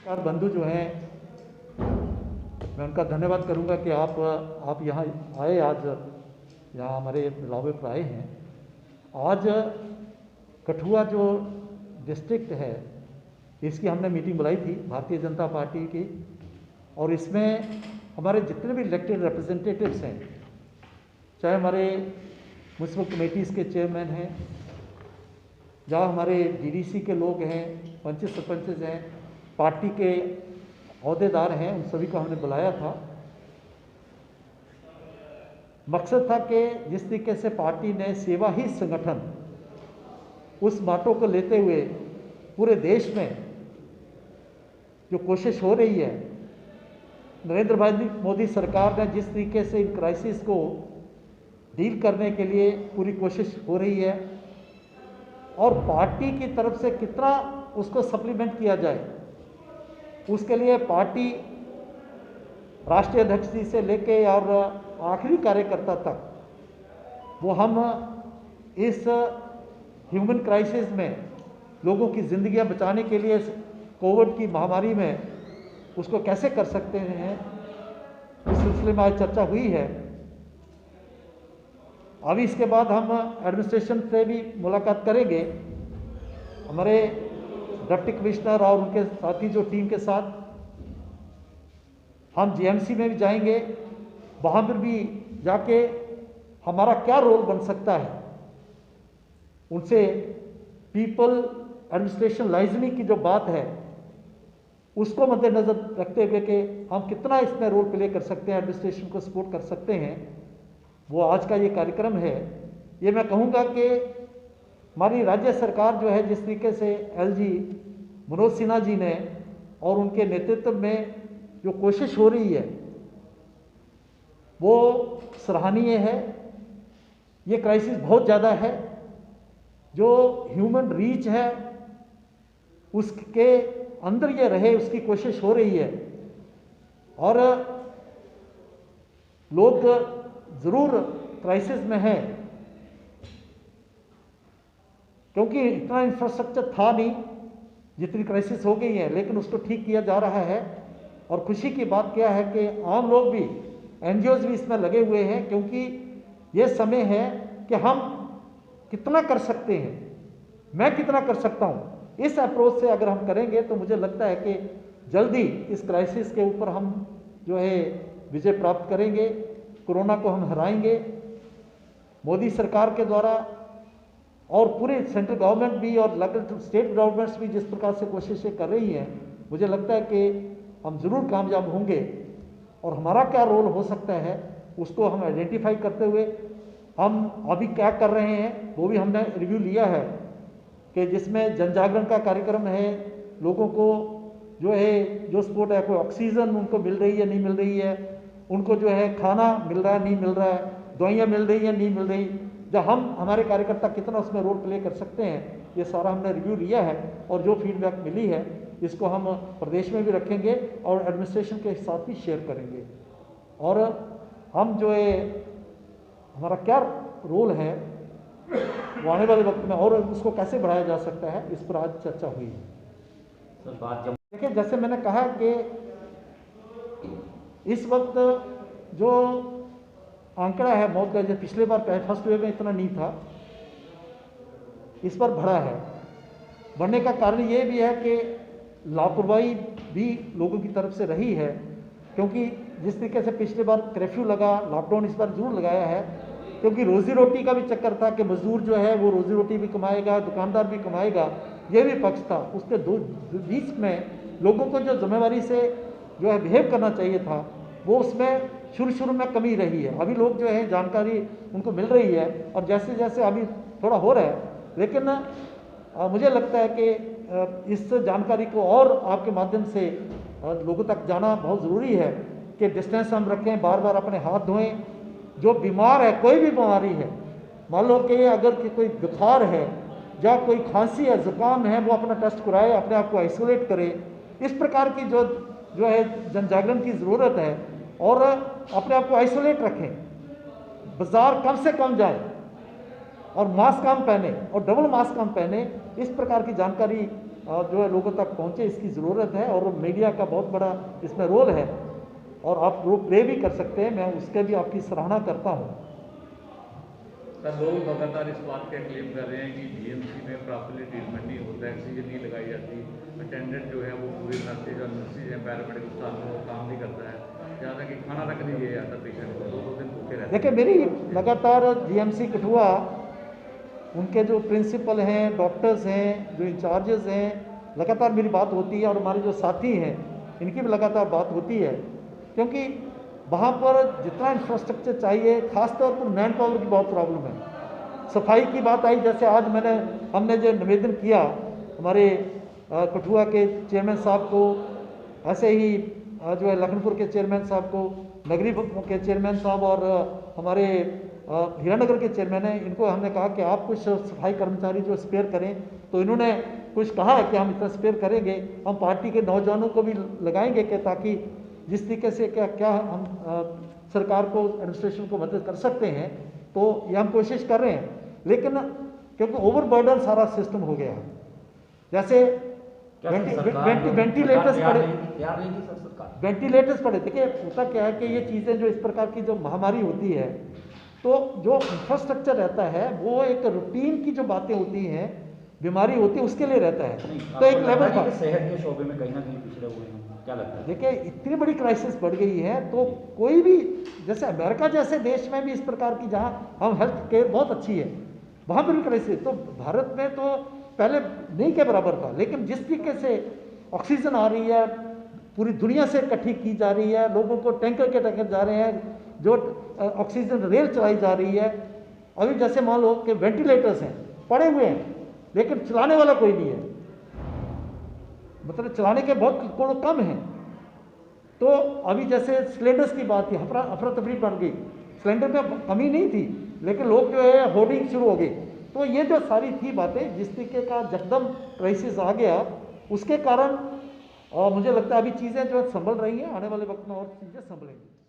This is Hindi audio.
पत्रकार बंधु जो हैं, मैं उनका धन्यवाद करूंगा कि आप यहाँ आए, आज यहाँ हमारे बुलावे पर आए हैं। आज कठुआ जो डिस्ट्रिक्ट है, इसकी हमने मीटिंग बुलाई थी भारतीय जनता पार्टी की, और इसमें हमारे जितने भी इलेक्टेड रिप्रेजेंटेटिव्स हैं, चाहे हमारे म्यूनसिपल कमेटीज़ के चेयरमैन हैं, जहाँ हमारे डीडीसी के लोग हैं, पंच सरपंच हैं, पार्टी के अहदेदार हैं, उन सभी को हमने बुलाया था। मकसद था कि जिस तरीके से पार्टी ने सेवा ही संगठन उस बातों को लेते हुए पूरे देश में जो कोशिश हो रही है, नरेंद्र भाई मोदी सरकार ने जिस तरीके से इन क्राइसिस को डील करने के लिए पूरी कोशिश हो रही है, और पार्टी की तरफ से कितना उसको सप्लीमेंट किया जाए, उसके लिए पार्टी राष्ट्रीय अध्यक्ष जी से लेके और आखिरी कार्यकर्ता तक वो हम इस ह्यूमन क्राइसिस में लोगों की ज़िंदगियां बचाने के लिए कोविड की महामारी में उसको कैसे कर सकते हैं, इस सिलसिले में आज चर्चा हुई है। अभी इसके बाद हम एडमिनिस्ट्रेशन से भी मुलाकात करेंगे, हमारे डिप्टी कमिश्नर और उनके साथी जो टीम के साथ हम जीएमसी में भी जाएंगे, वहाँ पर भी जाके हमारा क्या रोल बन सकता है, उनसे पीपल एडमिनिस्ट्रेशन लाइजनिंग की जो बात है उसको मद्देनजर रखते हुए कि हम कितना इसमें रोल प्ले कर सकते हैं, एडमिनिस्ट्रेशन को सपोर्ट कर सकते हैं, वो आज का ये कार्यक्रम है। ये मैं कहूँगा कि हमारी राज्य सरकार जो है, जिस तरीके से एलजी मनोज सिन्हा जी ने और उनके नेतृत्व में जो कोशिश हो रही है वो सराहनीय है। ये क्राइसिस बहुत ज़्यादा है, जो ह्यूमन रीच है उसके अंदर ये रहे उसकी कोशिश हो रही है, और लोग ज़रूर क्राइसिस में हैं क्योंकि इतना इंफ्रास्ट्रक्चर था नहीं जितनी क्राइसिस हो गई है, लेकिन उसको ठीक किया जा रहा है। और खुशी की बात क्या है कि आम लोग भी, एनजीओज भी इसमें लगे हुए हैं, क्योंकि ये समय है कि हम कितना कर सकते हैं, मैं कितना कर सकता हूँ, इस अप्रोच से अगर हम करेंगे तो मुझे लगता है कि जल्दी इस क्राइसिस के ऊपर हम जो है विजय प्राप्त करेंगे, कोरोना को हम हराएंगे। मोदी सरकार के द्वारा और पूरे सेंट्रल गवर्नमेंट भी और लोकल स्टेट गवर्नमेंट्स भी जिस प्रकार से कोशिशें कर रही हैं, मुझे लगता है कि हम ज़रूर कामयाब होंगे। और हमारा क्या रोल हो सकता है उसको हम आइडेंटिफाई करते हुए हम अभी क्या कर रहे हैं वो भी हमने रिव्यू लिया है, कि जिसमें जन जागरण का कार्यक्रम है, लोगों को जो है जो सपोर्ट है, कोई ऑक्सीजन उनको मिल रही है नहीं मिल रही है, उनको जो है खाना मिल रहा है नहीं मिल रहा है, दवाइयाँ मिल रही है नहीं मिल रही, जब हम हमारे कार्यकर्ता कितना उसमें रोल प्ले कर सकते हैं, ये सारा हमने रिव्यू लिया है। और जो फीडबैक मिली है इसको हम प्रदेश में भी रखेंगे और एडमिनिस्ट्रेशन के साथ भी शेयर करेंगे। और हम जो है हमारा क्या रोल है वो आने वाले वक्त में और उसको कैसे बढ़ाया जा सकता है, इस पर आज चर्चा हुई है। देखिए, जैसे मैंने कहा कि इस वक्त जो आंकड़ा है मौत का, जो पिछले बार फर्स्ट वेव में इतना नहीं था, इस पर बढ़ा है। बढ़ने का कारण ये भी है कि लापरवाही भी लोगों की तरफ से रही है, क्योंकि जिस तरीके से पिछले बार कर्फ्यू लगा, लॉकडाउन इस बार जरूर लगाया है, क्योंकि रोजी रोटी का भी चक्कर था कि मजदूर जो है वो रोजी रोटी भी कमाएगा, दुकानदार भी कमाएगा, ये भी पक्ष था। उसके बीच में लोगों को जो जिम्मेवारी से जो है बिहेव करना चाहिए था, वो उसमें शुरू में कमी रही है। अभी लोग जो है जानकारी उनको मिल रही है और जैसे जैसे अभी थोड़ा हो रहा है, लेकिन मुझे लगता है कि इस जानकारी को और आपके माध्यम से लोगों तक जाना बहुत ज़रूरी है कि डिस्टेंस हम रखें, बार बार अपने हाथ धोएं। जो बीमार है, कोई भी बीमारी है, मान लो कि अगर कोई बुखार है या कोई खांसी है, जुकाम है, वो अपना टेस्ट कराए, अपने आप को आइसोलेट करे। इस प्रकार की जो है जन जागरण की ज़रूरत है, और अपने आप को आइसोलेट रखें, बाज़ार कम से कम जाए और मास्क हम पहने और डबल मास्क हम पहने। इस प्रकार की जानकारी जो है लोगों तक पहुँचे, इसकी ज़रूरत है और मीडिया का बहुत बड़ा इसमें रोल है और आप रोल प्ले भी कर सकते हैं, मैं उसके भी आपकी सराहना करता हूँ। सर, लोग लगातार इस बात का क्लेम कर रहे हैं कि जीएमसी में प्रॉपरली ट्रीटमेंट नहीं होता है, ऑक्सीजन नहीं लगाई जाती, अटेंडेंट जो है वो पूरी नर्सेज और नर्सेज हैं पैरामेडिकल स्टाफ में वो काम नहीं करता है, जहाँ तक कि खाना तक नहीं दिया जाता पेशेंट को, 2 दिन भूखे रहते हैं। देखिए, मेरी लगातार जीएमसी कठुआ उनके जो प्रिंसिपल हैं, डॉक्टर्स हैं, जो इंचार्जेस हैं, लगातार मेरी बात होती है और हमारे जो साथी हैं इनकी भी लगातार बात होती है, क्योंकि वहाँ पर जितना इंफ्रास्ट्रक्चर चाहिए, खासतौर पर मैन पावर की बहुत प्रॉब्लम है। सफाई की बात आई, जैसे आज हमने जो निवेदन किया हमारे कठुआ के चेयरमैन साहब को, ऐसे ही जो है लखनपुर के चेयरमैन साहब को, नगरी के चेयरमैन साहब और हमारे हीरानगर के चेयरमैन हैं, इनको हमने कहा कि आप कुछ सफाई कर्मचारी जो स्पेयर करें, तो इन्होंने कुछ कहा है कि हम इतना स्पेयर करेंगे, हम पार्टी के नौजवानों को भी लगाएंगे कि ताकि जिस तरीके से क्या हम सरकार को, एडमिनिस्ट्रेशन को मदद कर सकते हैं, तो ये हम कोशिश कर रहे हैं। लेकिन क्योंकि ओवरबर्डन सारा सिस्टम हो गया, जैसे वेंटिलेटर्स पड़े। देखिए, होता क्या है कि ये चीज़ें जो इस प्रकार की जो महामारी होती है, तो जो इंफ्रास्ट्रक्चर रहता है वो एक रूटीन की जो बातें होती हैं, बीमारी होती है, उसके लिए रहता है। तो एक लेवल पर सेहत के शोबे में कहीं ना कहीं पिछड़े हुए हैं, क्या लगता है? देखिए, इतनी बड़ी क्राइसिस बढ़ गई है, तो कोई भी, जैसे अमेरिका जैसे देश में भी इस प्रकार की, जहाँ हम हेल्थ केयर बहुत अच्छी है, वहाँ पर भी क्राइसिस, तो भारत में तो पहले नहीं के बराबर था। लेकिन जिस तरीके से ऑक्सीजन आ रही है, पूरी दुनिया से इकट्ठी की जा रही है, लोगों को टैंकर के टैंकर जा रहे हैं, जो ऑक्सीजन रेल चलाई जा रही है, अभी जैसे मान लो कि वेंटिलेटर्स हैं पड़े हुए हैं, लेकिन चलाने वाला कोई नहीं है, मतलब चलाने के बहुत कोण कम हैं। तो अभी जैसे सिलेंडर्स की बात थी, अफरा तफरी बन गई, सिलेंडर में कमी नहीं थी, लेकिन लोग जो है होर्डिंग शुरू हो गई। तो ये जो सारी थी बातें, जिस तरीके का जकदम क्राइसिस आ गया, उसके कारण मुझे लगता है अभी चीज़ें जो संभल रही हैं, आने वाले वक्त में और चीज़ें संभलेंगी।